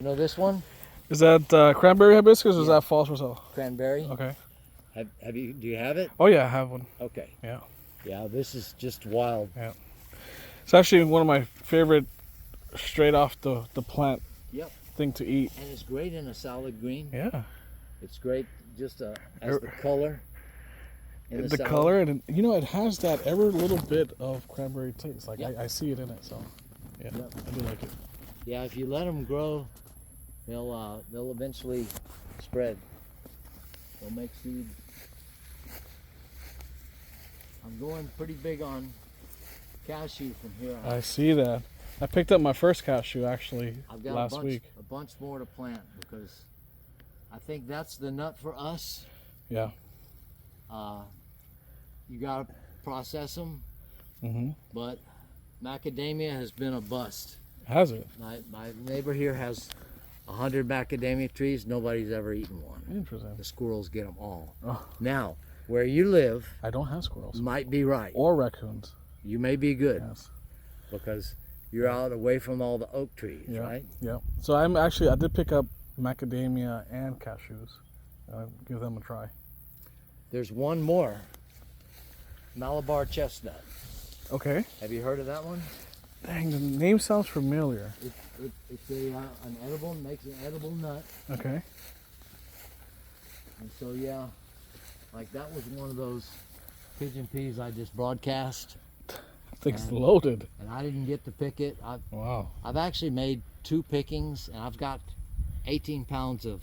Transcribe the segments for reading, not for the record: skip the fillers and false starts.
You know this one? Is that cranberry hibiscus or is that false Roselle? Cranberry. Okay. Have you? Do you have it? Oh yeah, I have one. Okay. Yeah. Yeah, this is just wild. Yeah. It's actually one of my favorite straight off the plant Yep. thing to eat. And it's great in a salad green. Yeah. It's great just as the color. In The salad. color, and you know, it has that every little bit of cranberry taste. Like Yep. I see it in it, so yeah, Yep. I do like it. Yeah, if you let them grow, they'll eventually spread. They'll make seeds. I'm going pretty big on cashew from here out. I see that. I picked up my first cashew actually I've got last week. a bunch more to plant because I think that's the nut for us. Yeah. You gotta process them, Mhm. but macadamia has been a bust. Has it? My neighbor here has 100 macadamia trees. Nobody's ever eaten one. Interesting. The squirrels get them all. Oh. Now, where you live I don't have squirrels might be right. or raccoons. You may be good Yes. because you're out away from all the oak trees, Yeah. right? Yeah. So I did pick up macadamia and cashews. I'll give them a try. There's one more. Malabar chestnut. Okay. Have you heard of that one? Dang, the name sounds familiar. It's an edible, makes an edible nut. Okay. And so, yeah, like that was one of those pigeon peas I just broadcast, Thing's loaded. and I didn't get to pick it. Wow. I've actually made 2 pickings, and I've got 18 pounds of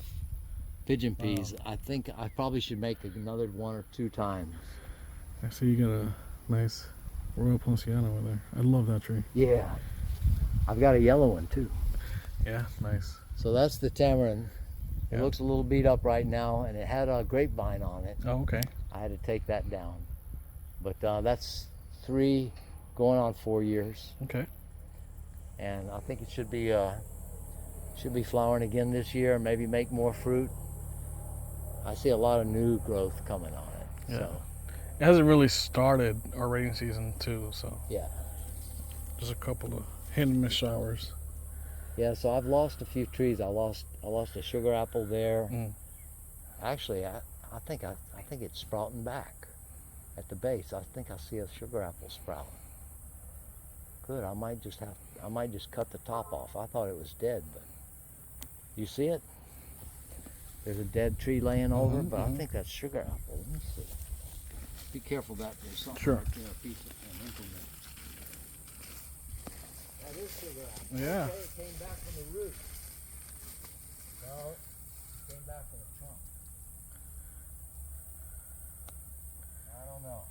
pigeon peas. Wow. I think I probably should make another 1 or 2 times. I see you got a nice Royal Ponciano over there. I love that tree. Yeah. I've got a yellow one too. Yeah, nice. So that's the tamarind. It Yeah. looks a little beat up right now, and it had a grapevine on it. Oh, okay. I had to take that down. But that's 3 going on 4 years. Okay. And I think it should be flowering again this year, maybe make more fruit. I see a lot of new growth coming on it. Yeah. So, It hasn't really started our rainy season too, so yeah. just a couple of hit and miss showers. Yeah, so I've lost a few trees. I lost a sugar apple there. Mm. Actually, I think it's sprouting back at the base. I think I see a sugar apple sprouting. Good. I might just cut the top off. I thought it was dead, but you see it? There's a dead tree laying over, but I think that's sugar apple. Let me see. Be careful that there's something Sure. right there, a piece of an implement. That is sugar apple. Yeah. Okay, it came back from the root. No, it came back from the trunk. I don't know.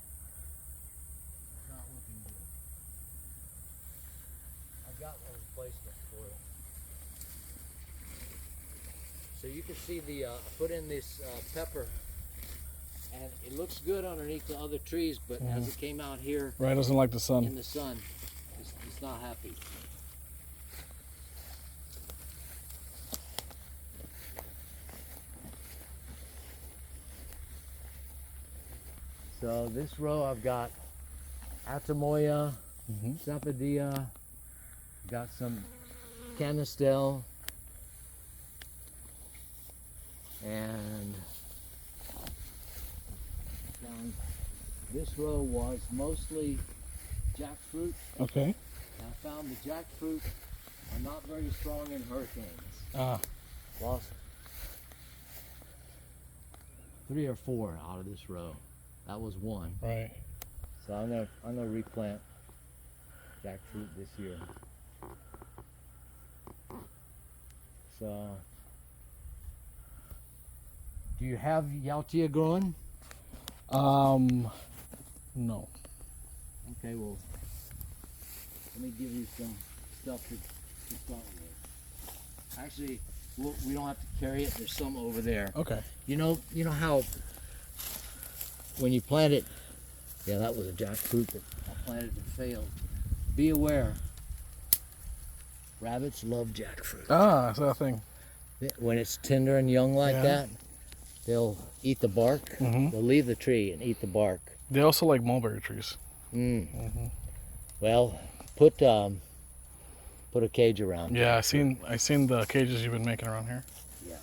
It's not looking good. I got a replacement for it. So you can see I put in this pepper, and it looks good underneath the other trees, but as it came out here Right, doesn't like the in sun. the sun, it's not happy. So this row I've got Atamoya, Sapodilla, got some Canistel, and this row was mostly jackfruit. Okay. I found the jackfruit are not very strong in hurricanes. Ah. Lost 3 or 4 out of this row. That was one. Right. So I'm gonna replant jackfruit this year. So, do you have Yautia growing? No. Okay, well, let me give you some stuff to start with. Actually, we don't have to carry it. There's some over there. Okay. You know how when you plant it, yeah, that was a jackfruit that I planted and failed. Be aware, rabbits love jackfruit. Ah, that's that thing. When it's tender and young like Yeah. that, they'll eat the bark. Mhm. They'll leave the tree and eat the bark. They also like mulberry trees. Well, put put a cage around. Yeah, I seen the cages you've been making around here. Yeah.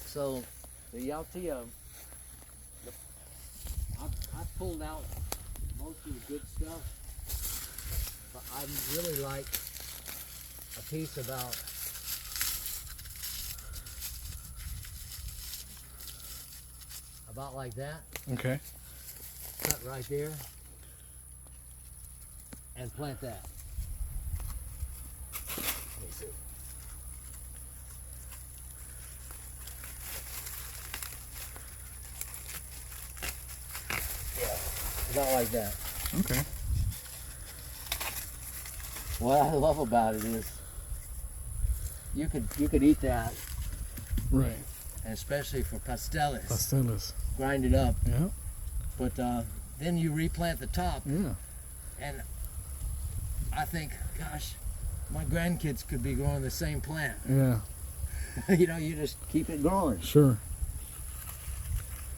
So the Yaltia, I pulled out most of the good stuff, but I really like a piece about like that, Okay. cut right there, and plant that. Let me see. Yeah, about like that. Okay. What I love about it is you could eat that, Right. and especially for pasteles, Pasteles. grind it up. Yeah. But then you replant the top, Yeah. and I think, gosh, my grandkids could be growing the same plant. Yeah. You know, you just keep it growing. Sure.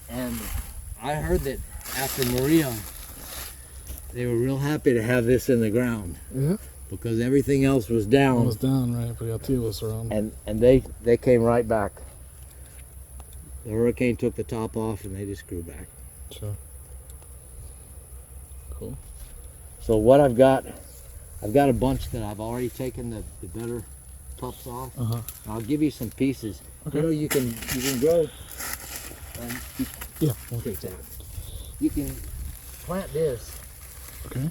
And I heard that after Maria, they were real happy to have this in the ground Yeah. because everything else was It down, was down, right? But Yaltia was around. and they came right back. The hurricane took the top off, and they just grew back. Sure. Cool. So what I've got a bunch that I've already taken the better pups off. Uh-huh. I'll give you some pieces. Okay. You know, you can grow. Yeah. Take that. You can plant this. Okay.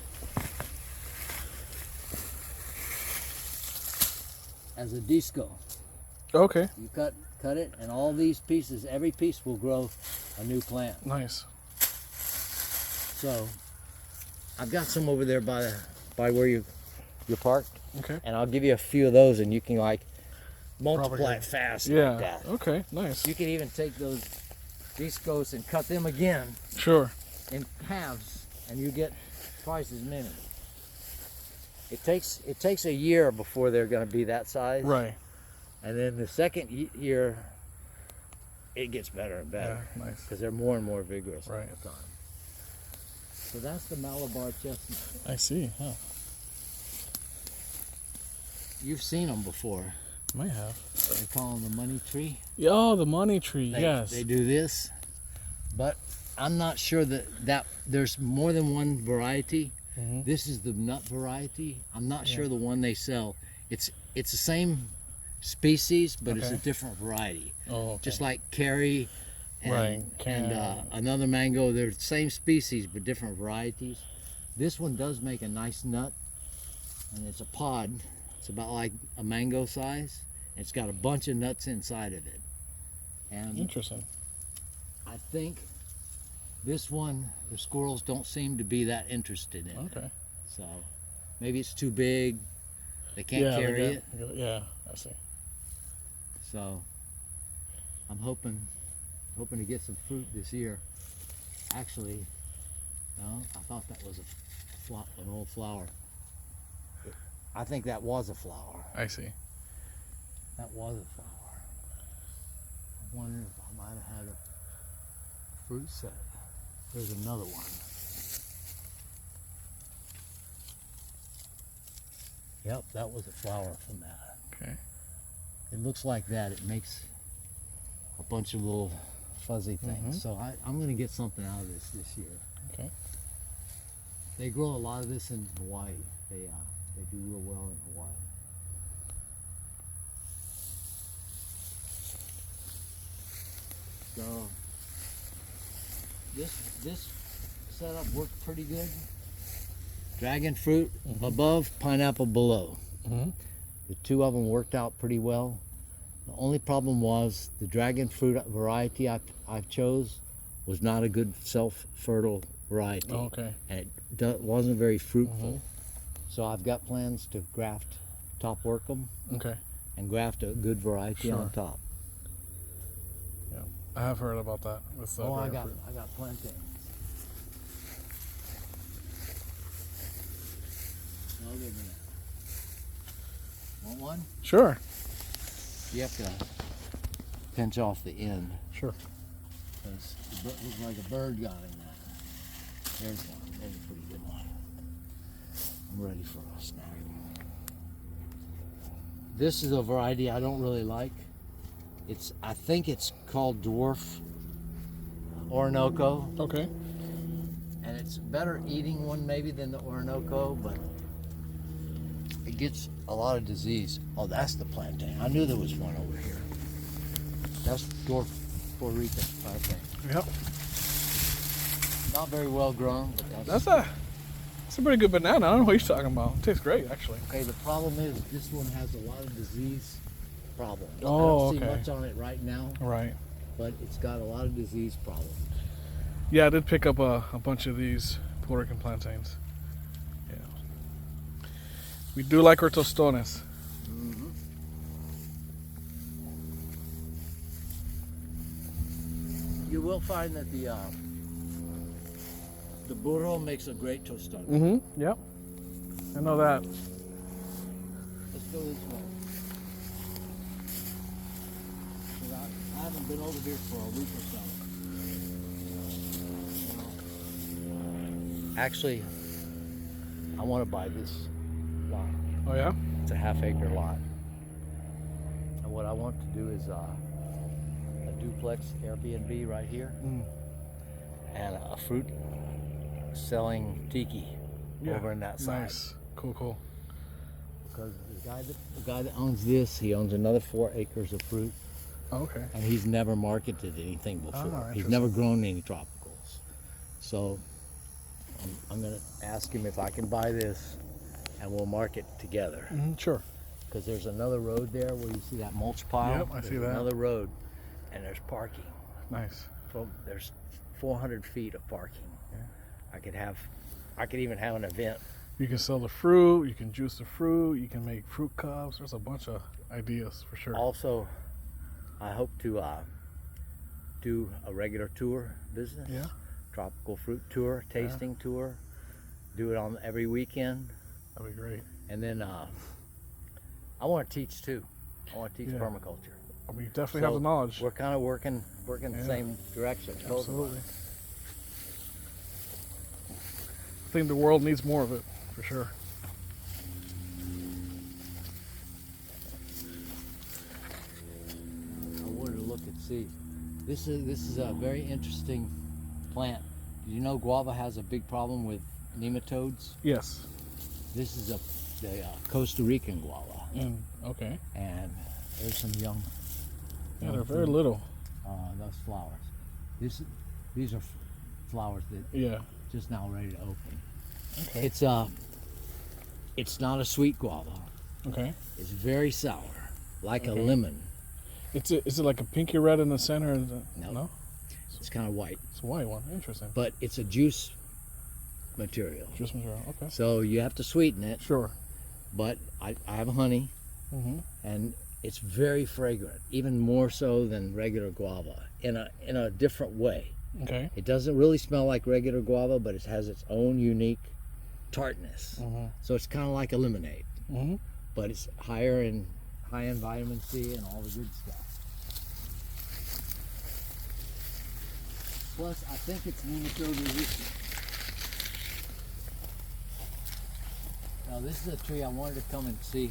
As a disco. Okay. You cut it, and all these pieces, every piece will grow a new plant. Nice. So I've got some over there by where you're parked, Okay. and I'll give you a few of those, and you can like multiply Propagate. it fast Yeah. like that. Okay. Nice. You can even take those discos and cut them again Sure. in halves, and you get twice as many. It takes a year before they're going to be that size, Right. and then the second year it gets better and Yeah. better Nice. because they're more and more vigorous all Right. the time. So that's the Malabar chestnut. I see. Huh. You've seen them before. Might have. They call them the money tree. Yeah, oh, the money tree. They, Yes. They do this, but I'm not sure that there's more than one variety. Mhm. This is the nut variety. I'm not Yeah. sure the one they sell. It's the same species, but it's a Okay. different variety. Oh. Okay. Just like Kerry and, Right, and another mango, they're the same species but different varieties. This one does make a nice nut, and it's a pod. It's about like a mango size. It's got a bunch of nuts inside of it. And Interesting. I think this one, the squirrels don't seem to be that interested in. Okay. So maybe it's too big. They can't Yeah, carry it. Yeah, I see. So I'm hoping to get some fruit this year. Actually, no, I thought that was an old flower. I think that was a flower. I see. That was a flower. I wonder if I might have had a fruit set. There's another one. Yep, that was a flower from that. Okay. It looks like that. It makes a bunch of little fuzzy things. Mhm. So I'm going to get something out of this year. Okay. They grow a lot of this in Hawaii. They do real well in Hawaii. So this setup worked pretty good. Dragon fruit above, pineapple below. Mm-hmm. The two of them worked out pretty well. The only problem was the dragon fruit variety I chose was not a good self-fertile variety. Okay. And it wasn't very fruitful. So I've got plans to top work them Okay. and graft a good variety on Sure. top. Yeah. I have heard about that with Oh, I dragon got fruit. plenty. No bigger than that. Want one? Sure. You have to pinch off the end Sure. because it looks like a bird got in that. There's one. There's a pretty good one. I'm ready for a snack. This is a variety I don't really like. I think it's called dwarf Orinoco, Okay. and it's a better eating one maybe than the Orinoco, but it gets a lot of disease. Oh, that's the plantain. I knew there was one over here. That's dwarf Puerto Rican plantain. Yep. Not very well grown, but That's a pretty good banana. I don't know what you're talking about. It tastes great, actually. okay. The problem is this one has a lot of disease problems. I Oh, don't see okay. much on it right now, Right. but it's got a lot of disease problems. Yeah, I did pick up a bunch of these Puerto Rican plantains. Yeah. We do like our tostones. You will find that the burro makes a great tostón. Mm-hmm. Yep. I know that. Let's go this way. 'Cause I haven't been over here for a week or so. Actually, I want to buy this lot. Oh yeah. It's a half-acre lot. And what I want to do is a duplex Airbnb right here, Mm. and a fruit selling tiki Yeah. over in that side. Nice. Cool. Because the guy that owns this, he owns another 4 acres of fruit, Okay. and he's never marketed anything before. He's interesting. never grown any tropicals. So I'm going to ask him if I can buy this, and we'll market together. Mm-hmm. Sure. Because there's another road there where you see that mulch pile. Yep, I see There's that. Another road, and there's parking. Nice. There's 400 feet of parking. I could even have an event. You can sell the fruit. You can juice the fruit. You can make fruit cups. There's a bunch of ideas for sure. Also, I hope to do a regular tour business. Yeah. Tropical fruit tour, tasting tour. Do it on every weekend, That'd be great. and then I want to teach too. I want to teach Yeah. permaculture. I mean, you definitely So have the knowledge. We're kind of working the Yeah. same direction. both of us. Absolutely. I think the world needs more of it, for sure. I wanted to look and see. This is a very interesting plant. Did you know guava has a big problem with nematodes? Yes. This is the Costa Rican guava, And okay. and there's some young. Yeah, they're very little. Those flowers. These are flowers that Yeah. just now ready to open. Okay. It's not a sweet guava. Okay. It's very sour, like a Okay. lemon. Is it like a pinky red in the center? No. No. It's kind of white, It's a white one. Interesting. but it's a juice material. Juice material. Okay. So you have to sweeten it, Sure. but I have honey, Mm-hmm. and it's very fragrant, even more so than regular guava, in a different way. Okay. It doesn't really smell like regular guava, but it has its own unique tartness. Mm-hmm. So it's kind of like a lemonade, Mm-hmm. but it's high in vitamin C and all the good stuff. Plus, I think it's nematode resistant. Now, this is a tree I wanted to come and see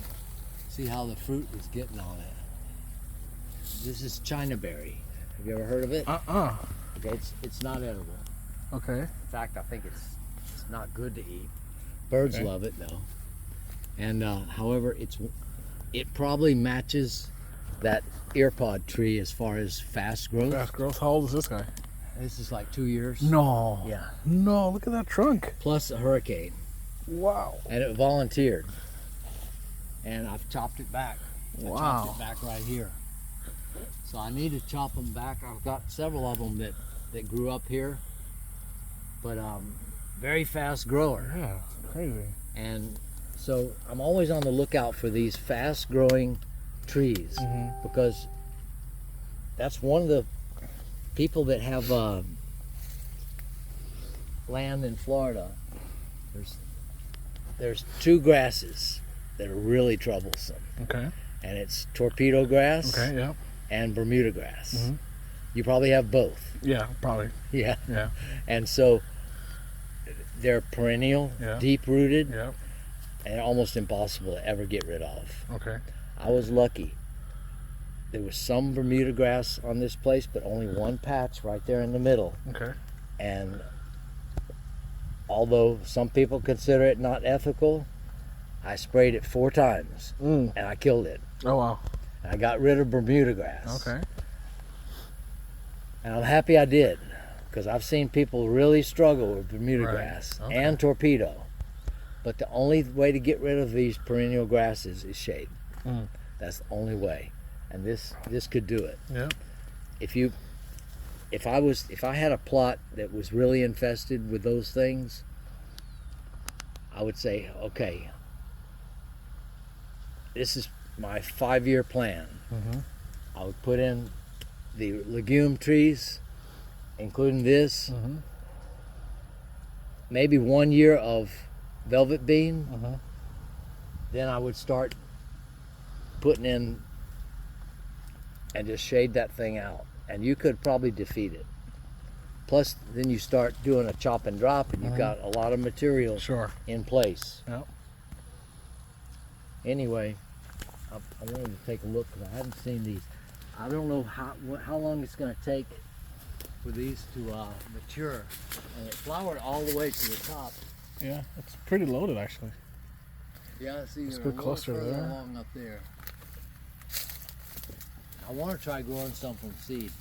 how the fruit is getting on it. This is China berry. Have you ever heard of it? Okay, it's not edible. Okay. In fact, I think it's not good to eat. Birds Okay. love it though. And however, it probably matches that earpod tree as far as fast growth. Fast growth. How old is this guy? This is like 2 years. No. Yeah. No. Look at that trunk. Plus a hurricane, Wow. and it volunteered. And I've chopped it back. I Wow. chopped it back right here. So I need to chop them back. I've got several of them that grew up here, but very fast grower. Yeah. Crazy. And so I'm always on the lookout for these fast growing trees, Mm-hmm. because that's one of the people that have land in Florida. There's 2 grasses that are really troublesome, Okay. and it's torpedo grass Okay. Yeah. and Bermuda grass. Mhm. You probably have both. Yeah. Probably. Yeah. Yeah. And so they're perennial, Yeah. deep rooted, Yeah. and almost impossible to ever get rid of. Okay. I was lucky. There was some Bermuda grass on this place, but only one patch right there in the middle. Okay. And although some people consider it not ethical, I sprayed it 4 times Mm. and I killed it. Oh wow. I got rid of Bermuda grass. Okay. And I'm happy I did, because I've seen people really struggle with Bermuda Right. grass Okay. and torpedo. But the only way to get rid of these perennial grasses is shade. Mm. That's the only way. And this could do it. Yeah. If I had a plot that was really infested with those things, I would say, okay, this is my 5-year plan. Mm-hmm. I would put in the legume trees, including this, Mm-hmm. maybe 1 year of velvet bean. Mm-hmm. Then I would start putting in and just shade that thing out. And you could probably defeat it. Plus, then you start doing a chop and drop, and you've Mhm. got a lot of material Sure. in place. Yep. Anyway, I wanted to take a look because I haven't seen these. I don't know how long it's going to take for these to mature. And it flowered all the way to the top. Yeah. It's pretty loaded actually. Yeah, see, It's a they're good a little cluster further there. along up there. I want to try growing some from seed.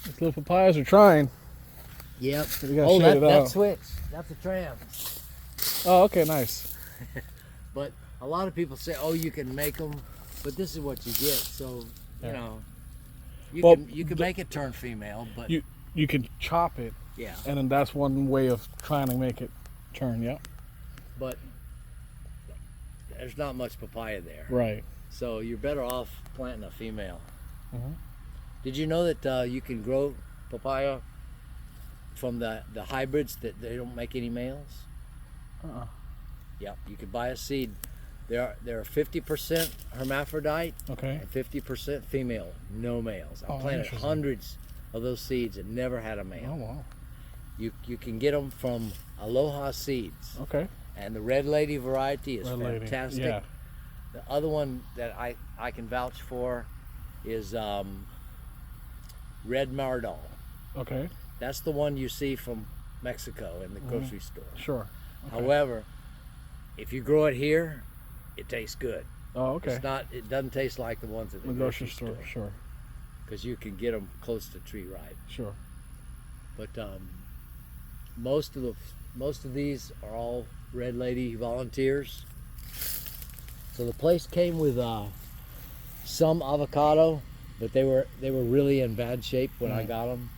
These little papayas are trying. Yep. We gotta Oh, shade it that out. switch. That's a tram. Oh, okay, nice. But a lot of people say, oh, you can make them, but this is what you get. So, you Yeah. know, Well, you can make it turn female, but You can chop it, yeah. and then that's one way of trying to make it turn. Yep. But there's not much papaya there. Right. So you're better off planting a female. Mhm. Did you know that you can grow papaya from the hybrids that they don't make any males? Uh-uh. Yeah, you could buy a seed. There are 50% hermaphrodite Okay. and 50% female, no males. I Oh, planted interesting. hundreds of those seeds and never had a male. Oh wow. You can get them from Aloha Seeds, Okay. and the Red Lady variety is Red Lady. fantastic. Yeah. The other one that I can vouch for is Red Mardol. Okay. That's the one you see from Mexico in the grocery store. Sure. Okay. However, if you grow it here, it tastes good. Oh, okay. It doesn't taste like the ones at the The grocery store. Sure. because you can get them close to tree ripe. Sure. But most of these are all Red Lady volunteers. So the place came with some avocado, but they were really in bad shape when I got them.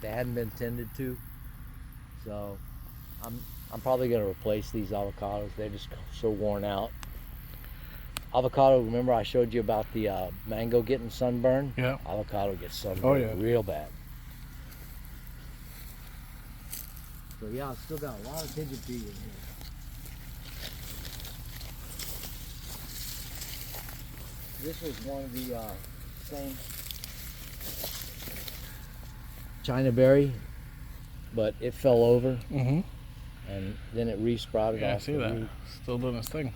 They hadn't been tended to, so I'm probably going to replace these avocados. They're just so worn out. Avocado, remember I showed you about the mango getting sunburned? Yeah. Avocado gets sunburned Oh, yeah. real bad. So yeah, I've still got a lot of tented tea in here. This was one of the same China berry, but it fell over Mm-hmm. and then it resprouted Yeah, I off see the that. root. Still doing its thing.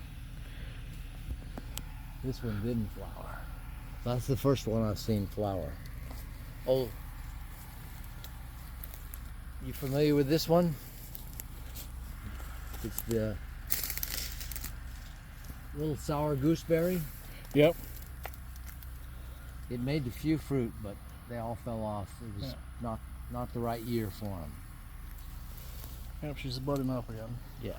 This one didn't flower. That's the first one I've seen flower. Oh, you familiar with this one? It's the little sour gooseberry. Yep. It made the few fruit, but they all fell off. It was Yeah. not the right year for them. Yep. She's budding up again. Yeah.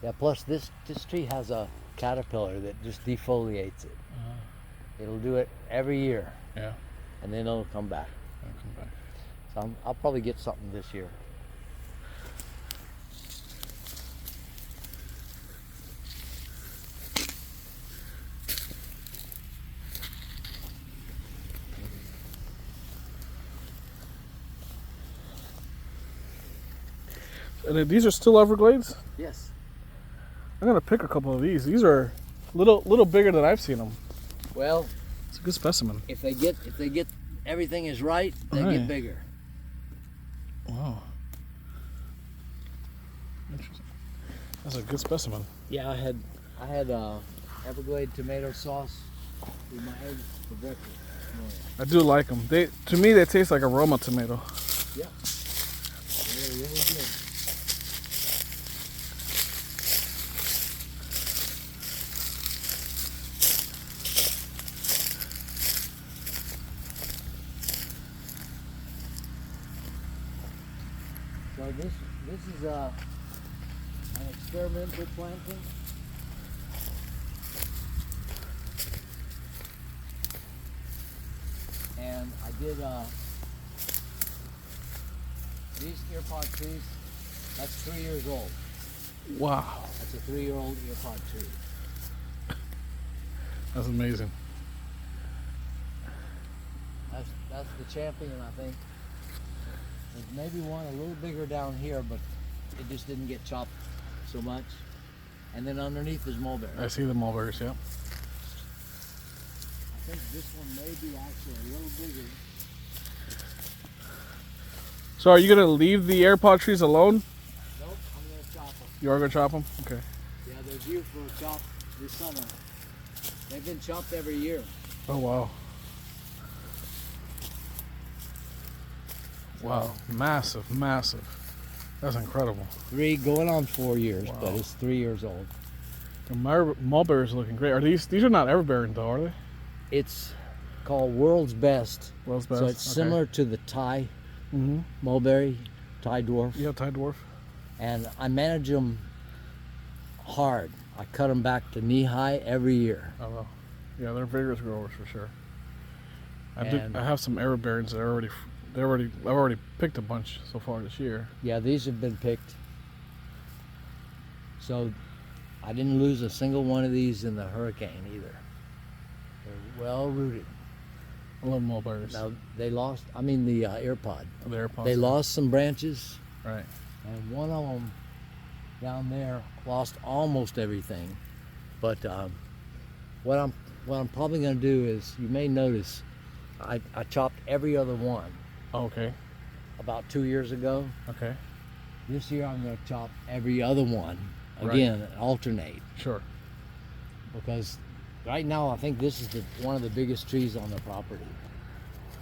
Yeah. Plus, this tree has a caterpillar that just defoliates it. It'll do it every year, Yeah. and then it'll come back. I'll come back. So I'll probably get something this year. And then these are still Everglades. Yes. I'm gonna pick a couple of these. These are little bigger than I've seen them. Well, It's a good specimen. if they get everything is right, they Right. get bigger. Wow. Interesting. That's a good specimen. Yeah, I had Everglade tomato sauce with my eggs for breakfast this morning. I do like them. To me, they taste like a Roma tomato. Yeah, they're really good. So this is an experimental planting. And I did these earpod trees. That's 3 years old. Wow, That's a 3-year-old earpod tree. that's amazing. That's the champion, I think. There's maybe one a little bigger down here, but it just didn't get chopped so much. And then underneath is mulberry. I see the mulberries. Yep. I think this one may be actually a little bigger. So, are you gonna leave the AirPod trees alone? Nope, I'm gonna chop them. You are gonna chop them? Okay. Yeah, they're due for a chop this summer. They've been chopped every year. Oh wow. Wow, massive, massive. That's incredible. 3 going on 4 years, Wow. but it's 3 years old. The mulberries are looking great. Are these are not everbearing though, are they? It's called World's Best. World's best. So it's similar to the Thai Mm-hmm. mulberry, Thai dwarf. Yeah, Thai dwarf. And I manage them hard. I cut them back to knee high every year. Oh well. Yeah, they're vigorous growers for sure. And- I have some everbearings that are I've already picked a bunch so far this year. Yeah, these have been picked. So I didn't lose a single one of these in the hurricane either. They're well rooted. I love mulberries. Now the earpod. The AirPods. They lost some branches, Right. and one of them down there lost almost everything. But what I'm probably going to do is, you may notice, I chopped every other one Oh, okay. about 2 years ago. Okay. This year I'm going to chop every other one Right. again, alternate, Sure. because right now I think this is one of the biggest trees on the property.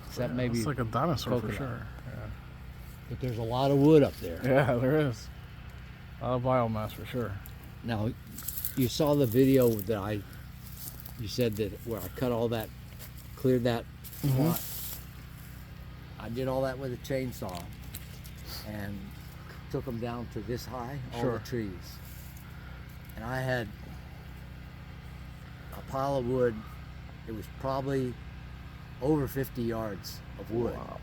Except maybe, It's like a dinosaur coconut. for sure. but there's a lot of wood up there. Yeah, there is. A lot of biomass for sure. Now, you saw the video that you said that where I cut all that, cleared that plot. I did all that with a chainsaw and took them down to this high, all Sure. the trees. And I had a pile of wood. It was probably over 50 yards of wood, Wow.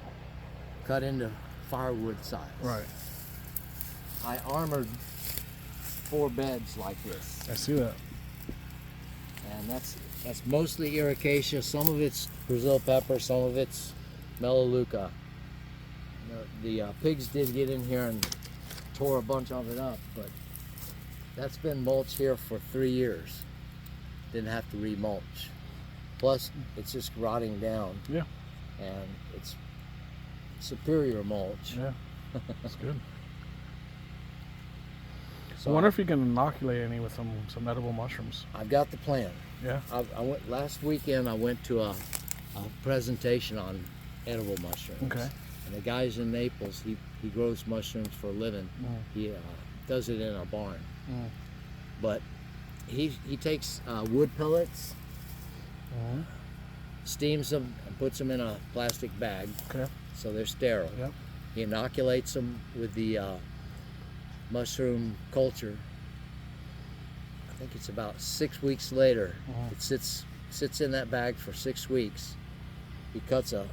cut into firewood size. Right. I armored 4 beds like this. I see that. And that's mostly Ericacia. Some of it's Brazil pepper, some of it's Melaleuca. The pigs did get in here and tore a bunch of it up, but that's been mulch here for 3 years. Didn't have to remulch. Plus, it's just rotting down. Yeah. And it's superior mulch. Yeah. That's good. So I wonder if you can inoculate any with some edible mushrooms. I've got the plan. Yeah. I went last weekend. I went to a presentation on edible mushrooms. Okay. And the guy's in Naples. He grows mushrooms for a living. Mm. He does it in a barn. Mm. But he takes wood pellets, Mm-hmm. steams them, and puts them in a plastic bag Okay. so they're sterile. Yep. He inoculates them with the mushroom culture. I think it's about 6 weeks later. Mhm. It sits in that bag for 6 weeks. He cuts an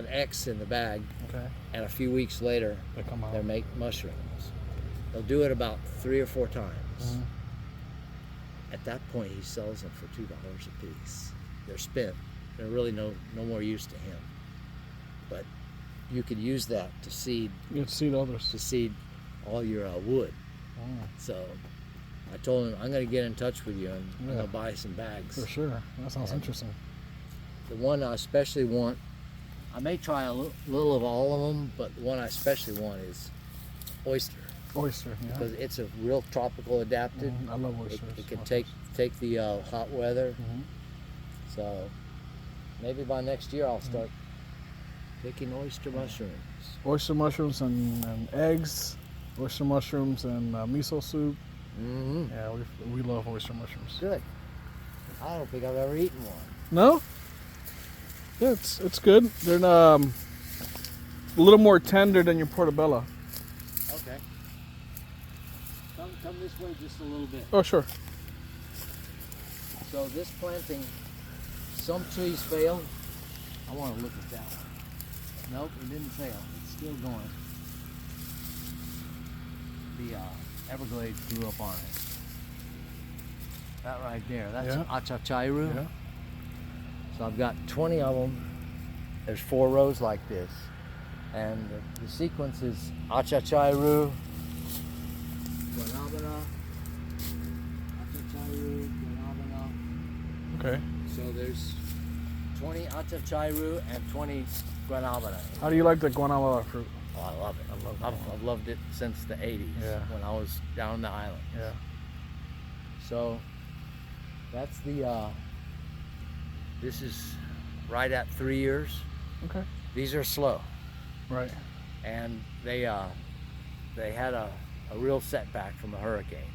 X in the bag, Okay. and a few weeks later They come out. they make mushrooms. They'll do it about 3 or 4 times. Mhm. At that point, he sells them for $2 a piece. They're spent. They're really no more use to him. But you could use that to seed You have to seed others. all your wood. Mm. So I told him I'm going to get in touch with you and I'm Yeah. going to buy some bags. For sure. That sounds And- interesting. The one I especially want, I may try a little of all of them, but the one I especially want is oyster. Oyster, yeah. because it's a real tropical adapted. I love It, oysters. it can take the hot weather. Mhm. So maybe by next year I'll start picking oyster mushrooms. Oyster mushrooms and eggs, oyster mushrooms and miso soup. Mm-hmm. Yeah, we love oyster mushrooms. Good. I don't think I've ever eaten one. No? Yeah, it's good. They're a little more tender than your portobello. Okay. Come this way just a little bit. Oh, sure. So this planting, some trees fail. I want to look at that one. Nope, it didn't fail. It's still going. The Everglades grew up on it. That right there, that's Yeah. Achachairu. Yeah. So I've got 20 of them. There's 4 rows like this. And the sequence is Achachairu, Guanabana, Achachairu, Guanabana. Okay. So there's 20 Achachairu and 20 Guanabana. How do you like the guanabana fruit? Oh, I love it. I love I've loved it since the 80s Yeah. when I was down on the island. Yeah. So that's the, this is right at 3 years. Okay. These are slow. Right. And they had a real setback from a hurricane.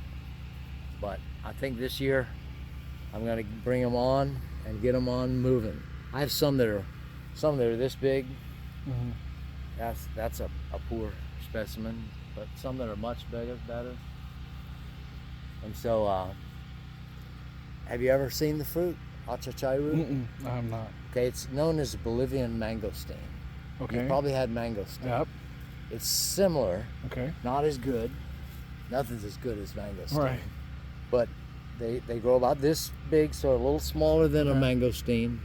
But I think this year I'm gonna bring them on and get them on moving. I have some that are this big. Hmm. That's a poor specimen, but some that are much better. And so, have you ever seen the fruit, Achachairu? I have not. Okay, it's known as Bolivian mangosteen. Okay. You probably had mangosteen. Yep. It's similar, Okay. not as good. Nothing's as good as mangosteen. Right. But they grow about this big, so a little smaller than a Yeah. mangosteen.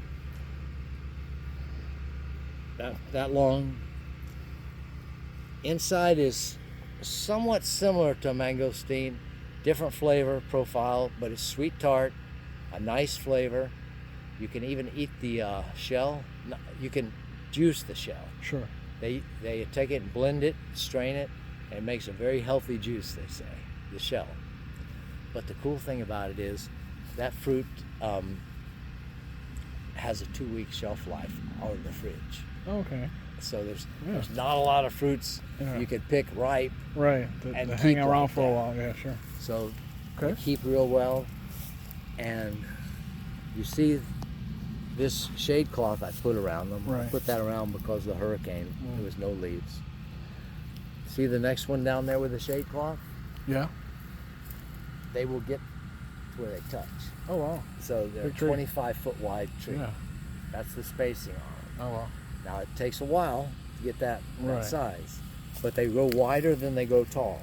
That long. Inside is somewhat similar to a mangosteen, different flavor profile, but it's sweet tart, a nice flavor. You can even eat the shell. You can juice the shell. Sure. They take it and blend it, strain it, and it makes a very healthy juice, they say, the shell. But the cool thing about it is that fruit has a 2-week shelf life out of the fridge. Okay. So there's Yeah. not a lot of fruits Yeah. you could pick ripe, Right. And To keep hang around like for a that. while. Yeah. Sure. so Okay. they keep real well. And you see this shade cloth I put around them. I Right. put that around because of the hurricane. Mm. There was no leaves. See the next one down there with the shade cloth? Yeah. They will get to where they touch. Oh wow. So they're a Big tree. 25-foot wide tree. Yeah. That's the spacing on it. Oh wow. Now it takes a while to get that Right. size, but they grow wider than they grow tall,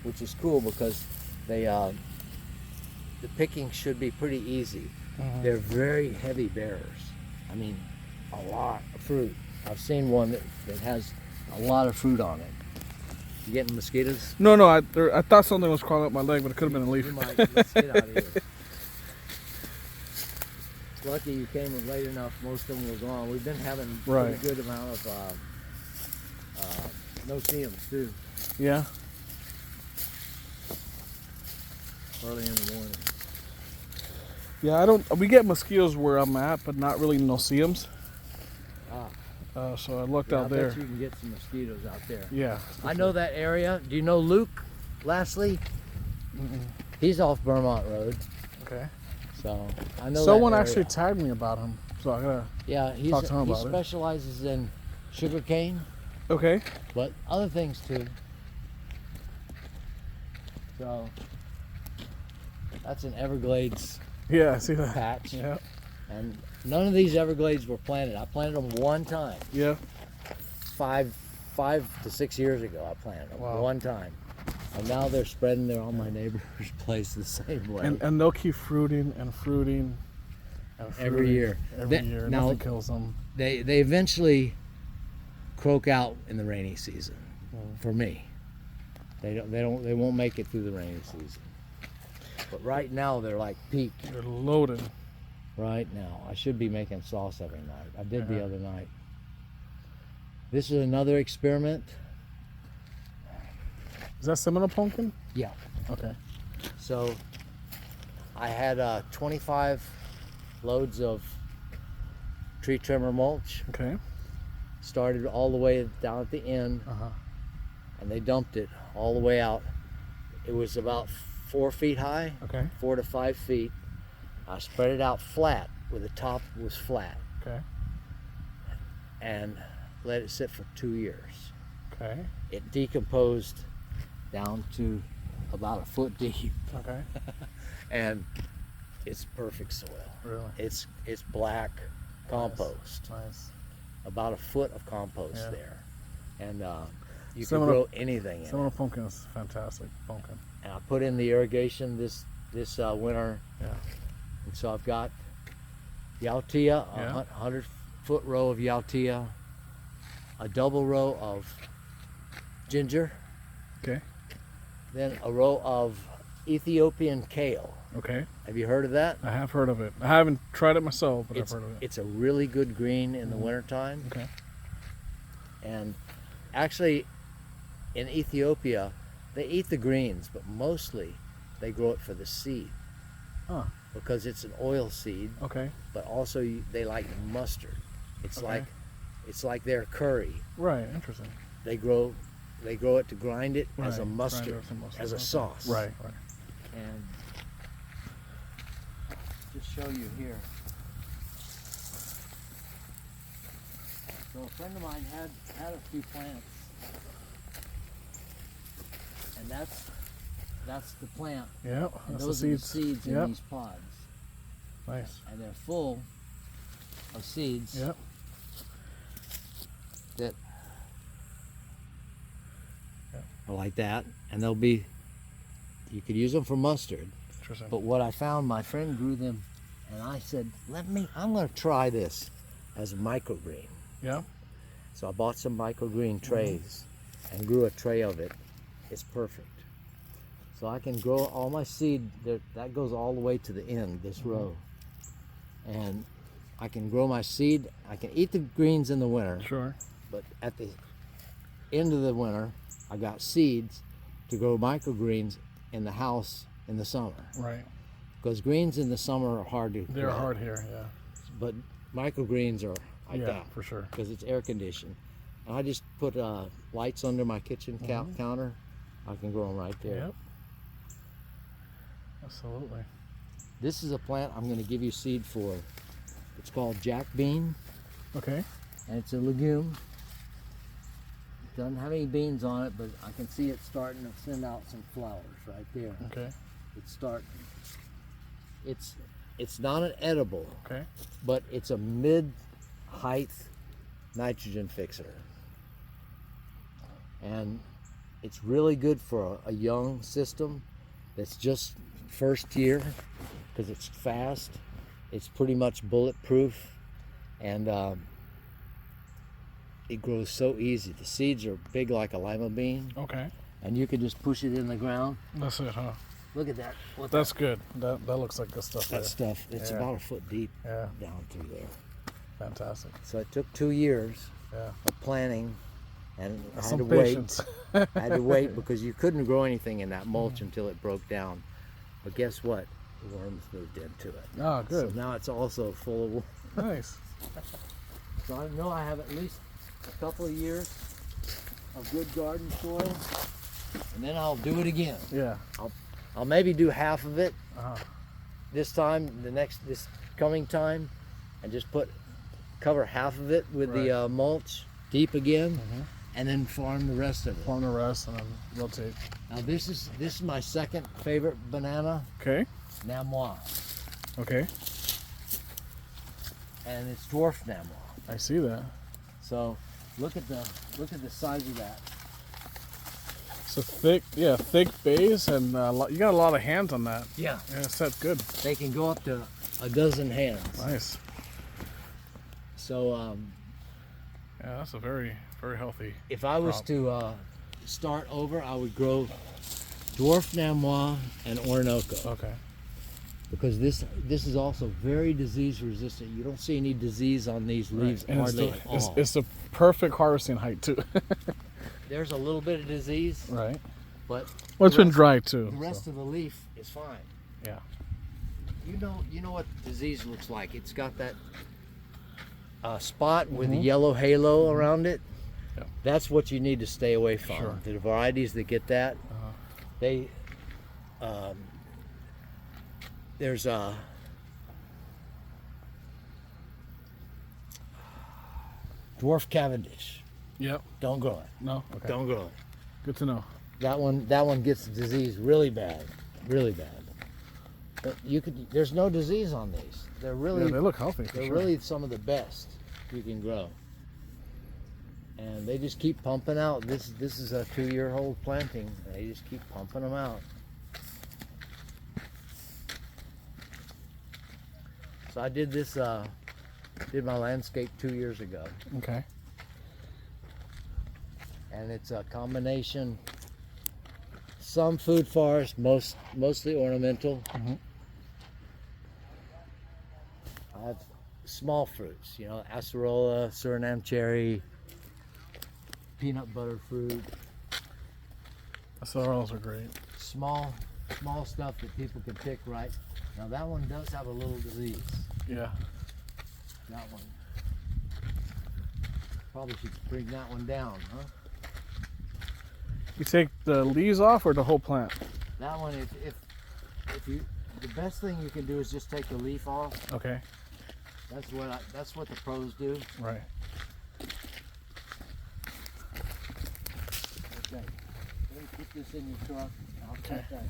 which is cool because they the picking should be pretty easy. Mhm. They're very heavy bearers. I mean, a lot of fruit. I've seen one that has a lot of fruit on it. You getting mosquitoes? No, I thought something was crawling up my leg, but it could have been a leaf. You might. Let's get out of here. It's lucky you came in late enough. Most of them were gone. We've been having a Right. pretty good amount of no-see-ums too, Yeah. early in the morning. Yeah. We get mosquitoes where I'm at, but not really no-see-ums. So I looked Yeah, out I there. bet you can get some mosquitoes out there. Yeah. I know that area. Do you know Luke Lastly? He's off Vermont Road, Okay. so I know. Someone that actually area. tagged me about him, so I gotta. Yeah, talk to him he about it. specializes in sugarcane, Okay. but other things too. So that's an Everglades Yeah, I see that. patch, Yeah. and none of these Everglades were planted. I planted them one time, Yeah. 5 to 6 years ago. I planted them Wow. one time, and now they're spreading. They're on my neighbor's place the same way. And they'll keep fruiting and fruiting. And Every fruiting year. Every That- year. now- Nothing kills them. They eventually croak out in the rainy season. Mm. For me, they won't make it through the rainy season. But right now they're like peak. They're loaded. Right now, I should be making sauce every night. I did the Yeah. other night. This is another experiment. Is that Seminole pumpkin? Yeah. Okay. So I had 25 loads of tree trimmer mulch. Okay. Started all the way down at the end, and they dumped it all the way out. It was about 4 feet high, Okay. 4 to 5 feet. I spread it out flat, where the top was flat, Okay. and let it sit for 2 years. Okay. It decomposed down to about a foot deep, Okay. and it's perfect soil. Really? It's black compost, Nice. about a foot of compost Yeah. there, and you can Seminole- grow anything in it. Seminole pumpkin is fantastic pumpkin. And I put in the irrigation this winter, Yeah. and so I've got Yautia, a Yeah. 100-foot row of Yautia, a double row of ginger, Okay. then a row of Ethiopian kale. Okay. Have you heard of that? I have heard of it. I haven't tried it myself, but It's, I've heard of it. it's a really good green in the wintertime. Okay. And actually, in Ethiopia, they eat the greens, but mostly they grow it for the seed. Huh. Because it's an oil seed, Okay. but also they like mustard. It's Okay. like their curry. Right. Interesting. They grow it to grind it as a Right, mustard, grind it as a mustard, as a okay. sauce. Right. Right. And just show you here. So a friend of mine had a few plants, and that's the plant. Yeah. And That's those the are the seeds. seeds in Yep. these pods, Nice. and they're full of seeds Yep. that Yep. are like that, and you could use them for mustard. Interesting. But what I found, my friend grew them, and I said, I'm going to try this as a microgreen. Yeah. So I bought some microgreen trays and grew a tray of it. It's perfect. So I can grow all my seed, that goes all the way to the end, this row. And I can grow my seed. I can eat the greens in the winter, Sure. but at the end of the winter, I got seeds to grow microgreens in the house in the summer. Right. Because greens in the summer are hard to They're grow, hard here. Yeah. but microgreens are like yeah. that For sure. because it's air conditioned. And I just put lights under my kitchen counter. I can grow them right there. Yep. Absolutely. This is a plant I'm going to give you seed for. It's called jack bean, Okay. and it's a legume. It doesn't have any beans on it, but I can see it starting to send out some flowers right there. Okay. It's starting. It's not an edible, Okay. but it's a mid-height nitrogen fixer. And it's really good for a young system that's just first year because it's fast. It's pretty much bulletproof, and it grows so easy. The seeds are big like a lima bean, Okay. and you can just push it in the ground. That's it, huh? Look at that. What That's good. That looks like good stuff. that There. stuff. It's Yeah. about a foot deep Yeah. down through there. Fantastic. So it took 2 years Yeah. of planting, and I had Some to wait. patience. I had to wait because you couldn't grow anything in that mulch until it broke down. But guess what? The worms moved into it. Ah, good. So now it's also full of worms. Nice. So I know I have at least a couple of years of good garden soil, and then I'll do it again. Yeah. I'll maybe do half of it Uh-huh. this time, this coming time, and just cover half of it with Right. the mulch deep again, and then farm the rest of it. Farm the rest and then rotate. Now this is my second favorite banana, Okay. Namois, Okay. and it's dwarf Namois. I see that. So look at the size of that. It's a thick base, and you got a lot of hands on that. Yeah, Yeah, it's that good. they can go up to a dozen hands. Nice. So Yeah, that's a very, very healthy. if I was crop. to start over, I would grow dwarf Namois and Orinoco, Okay. because this is also very disease resistant. You don't see any disease on these leaves And hardly at all. it's the perfect harvesting height too. There's a little bit of disease, Right. But Well, it's the been rest- dry too. The rest so. of the leaf is fine. Yeah. You know what disease looks like. It's got that spot with the Mhm. yellow halo around it. Yeah. That's what you need to stay away from. Sure. The varieties that get that, Uh-huh. they there's a dwarf Cavendish. Yep. Don't grow it. No. Okay. Don't grow it. Good to know. That one gets disease really bad, really bad. But there's no disease on these. They're really Yeah, they look healthy. For they're sure. really some of the best you can grow. And they just keep pumping out. This is a 2-year-old planting. They just keep pumping them out. So I did this, did my landscape 2 years ago. Okay. And it's a combination, some food forest, mostly ornamental. Mhm. I have small fruits, you know, acerola, Suriname cherry, peanut butter fruit, SRLs are great. small stuff that people can pick right. Now that one does have a little disease. Yeah. That one. Probably should bring that one down, huh? You take the leaves off or the whole plant? That one, if you, the best thing you can do is just take the leaf off. Okay. That's what the pros do. Right. Okay. Let me put this in your truck. I'll Okay. cut that